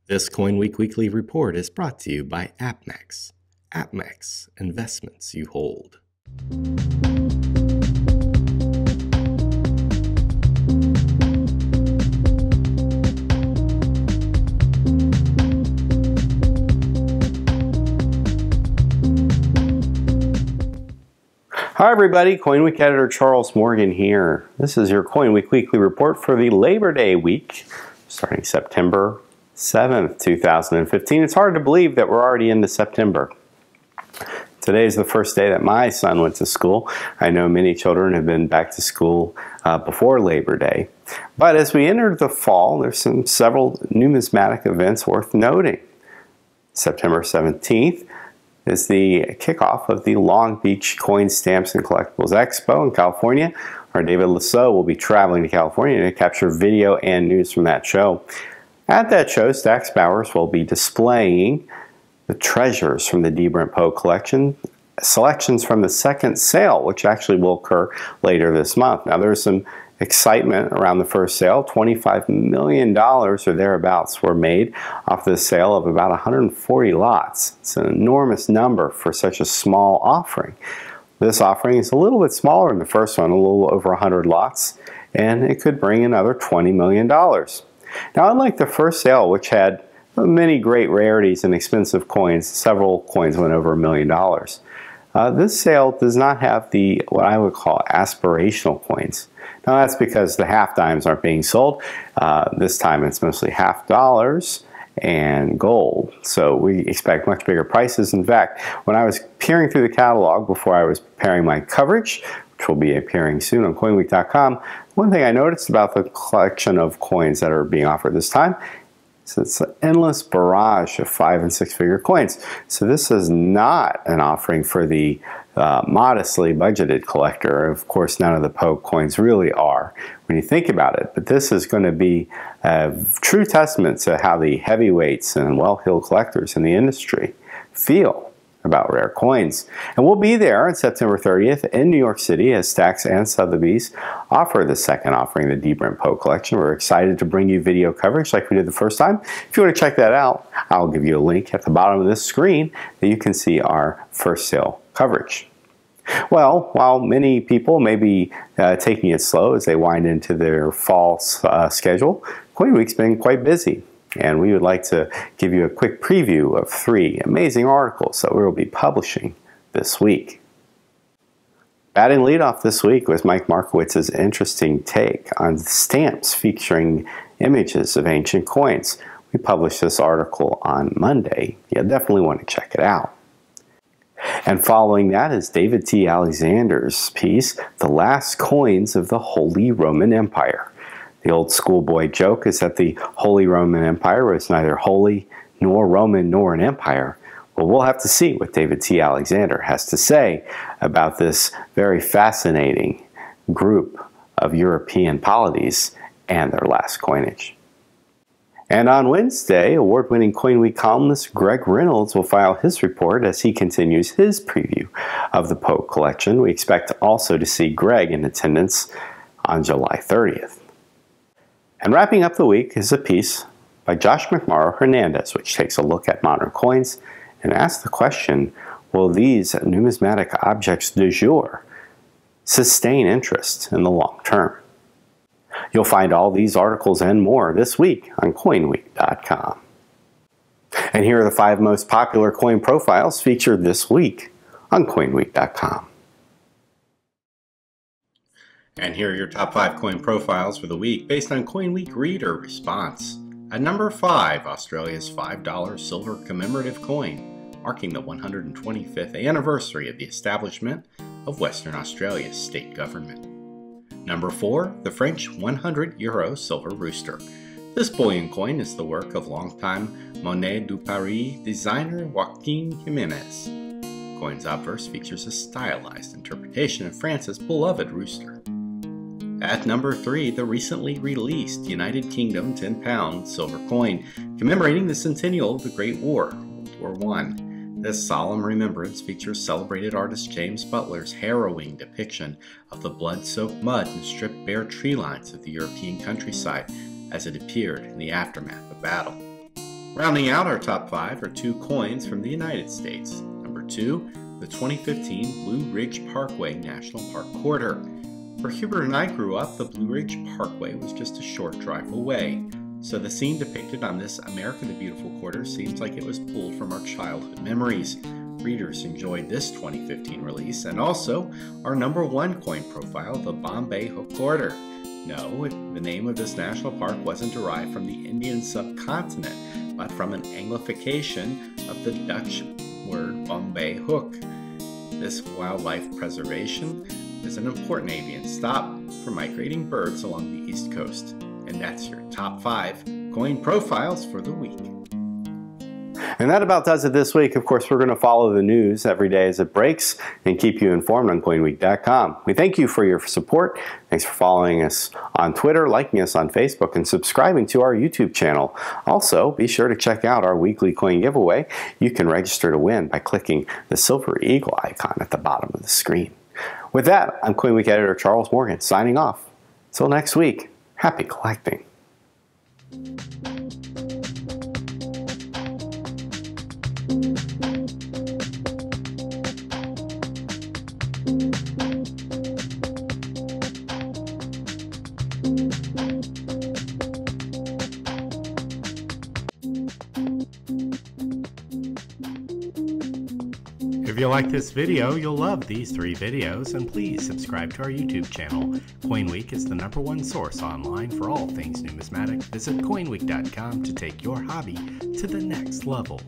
This CoinWeek Weekly Report is brought to you by AppMex. AppMex, investments you hold. Hi everybody, CoinWeek Editor Charles Morgan here. This is your CoinWeek Weekly Report for the Labor Day week, starting September 7th, 2015. It's hard to believe that we're already into September. Today is the first day that my son went to school. I know many children have been back to school before Labor Day. But as we enter the fall, there's several numismatic events worth noting. September 17th is the kickoff of the Long Beach Coin, Stamps, and Collectibles Expo in California. Our David Lasso will be traveling to California to capture video and news from that show. At that show, Stax Bowers will be displaying the treasures from the D. Brent Pogue collection, selections from the second sale, which actually will occur later this month. Now, there's some excitement around the first sale. $25 million or thereabouts were made off the sale of about 140 lots. It's an enormous number for such a small offering. This offering is a little bit smaller than the first one, a little over 100 lots, and it could bring another $20 million. Now, unlike the first sale, which had many great rarities and expensive coins, several coins went over $1 million. This sale does not have the, what I would call, aspirational coins. Now, that's because the half dimes aren't being sold. This time it's mostly half dollars and gold. So we expect much bigger prices. In fact, when I was peering through the catalog before I was preparing my coverage, which will be appearing soon on CoinWeek.com, one thing I noticed about the collection of coins that are being offered this time is it's an endless barrage of 5- and 6-figure coins. So this is not an offering for the modestly budgeted collector. Of course, none of the Pogue coins really are when you think about it. But this is going to be a true testament to how the heavyweights and well-heeled collectors in the industry feel about rare coins. And we'll be there on September 30th in New York City as Stax and Sotheby's offer the second offering of the D. Brent Pogue collection. We're excited to bring you video coverage like we did the first time. If you want to check that out, I'll give you a link at the bottom of this screen that you can see our first sale coverage. Well, while many people may be taking it slow as they wind into their fall schedule, CoinWeek's been quite busy. And we would like to give you a quick preview of 3 amazing articles that we will be publishing this week. Batting leadoff this week was Mike Markowitz's interesting take on stamps featuring images of ancient coins. We published this article on Monday. You'll definitely want to check it out. And following that is David T. Alexander's piece, The Last Coins of the Holy Roman Empire. The old schoolboy joke is that the Holy Roman Empire was neither holy nor Roman nor an empire. Well, we'll have to see what David T. Alexander has to say about this very fascinating group of European polities and their last coinage. And on Wednesday, award-winning CoinWeek columnist Greg Reynolds will file his report as he continues his preview of the Pogue collection. We expect also to see Greg in attendance on July 30th. And wrapping up the week is a piece by Josh McMorrow Hernandez, which takes a look at modern coins and asks the question, will these numismatic objects du jour sustain interest in the long term? You'll find all these articles and more this week on CoinWeek.com. And here are the 5 most popular coin profiles featured this week on CoinWeek.com. And here are your top 5 coin profiles for the week based on CoinWeek reader response. At number 5, Australia's $5 silver commemorative coin, marking the 125th anniversary of the establishment of Western Australia's state government. Number 4, the French 100 euro silver rooster. This bullion coin is the work of longtime Monnaie du Paris designer Joaquin Jimenez. The coin's obverse features a stylized interpretation of France's beloved rooster. At number 3, the recently released United Kingdom £10 silver coin, commemorating the centennial of the Great War, World War I. This solemn remembrance features celebrated artist James Butler's harrowing depiction of the blood-soaked mud and stripped bare tree lines of the European countryside as it appeared in the aftermath of battle. Rounding out our top 5 are 2 coins from the United States. Number 2, the 2015 Blue Ridge Parkway National Park Quarter. Where Hubert and I grew up, the Blue Ridge Parkway was just a short drive away. So the scene depicted on this America the Beautiful quarter seems like it was pulled from our childhood memories. Readers enjoyed this 2015 release and also our number 1 coin profile, the Bombay Hook Quarter. No, the name of this national park wasn't derived from the Indian subcontinent, but from an Anglification of the Dutch word Bombay Hook. This wildlife preservation is an important avian stop for migrating birds along the East Coast. And that's your top 5 coin profiles for the week. And that about does it this week. Of course, we're going to follow the news every day as it breaks and keep you informed on CoinWeek.com. We thank you for your support. Thanks for following us on Twitter, liking us on Facebook, and subscribing to our YouTube channel. Also, be sure to check out our weekly coin giveaway. You can register to win by clicking the silver eagle icon at the bottom of the screen. With that, I'm CoinWeek Editor Charles Morgan signing off. Until next week, happy collecting. If you like this video, you'll love these 3 videos, and please subscribe to our YouTube channel. CoinWeek is the #1 source online for all things numismatic. Visit CoinWeek.com to take your hobby to the next level.